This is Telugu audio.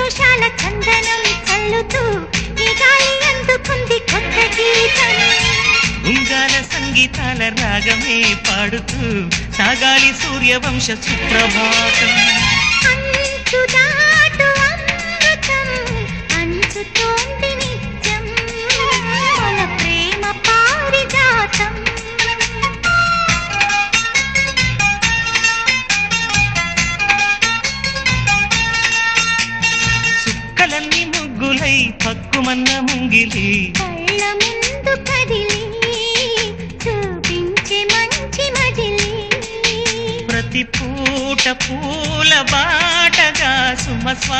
సంతోషాల చందనం చల్లుతూ ఈ గాలి అందుకుంది కొత్త గీతం. ఉంగాల సంగీతాల రాగమే పాడుతూ సాగాలి సూర్యవంశ సుప్రభాతం. అంచు దాటు అమృతం అంచుతోంది నిత్యం మన ప్రేమ పారిజాతం. చుక్కలన్నీ ముగ్గులై పక్కుమన్న ముంగిలి కళ్ళ ముందు కదిలి చూపించే మంచి మజిలీ. ప్రతి పూట పూల బాటగా సుమస్వా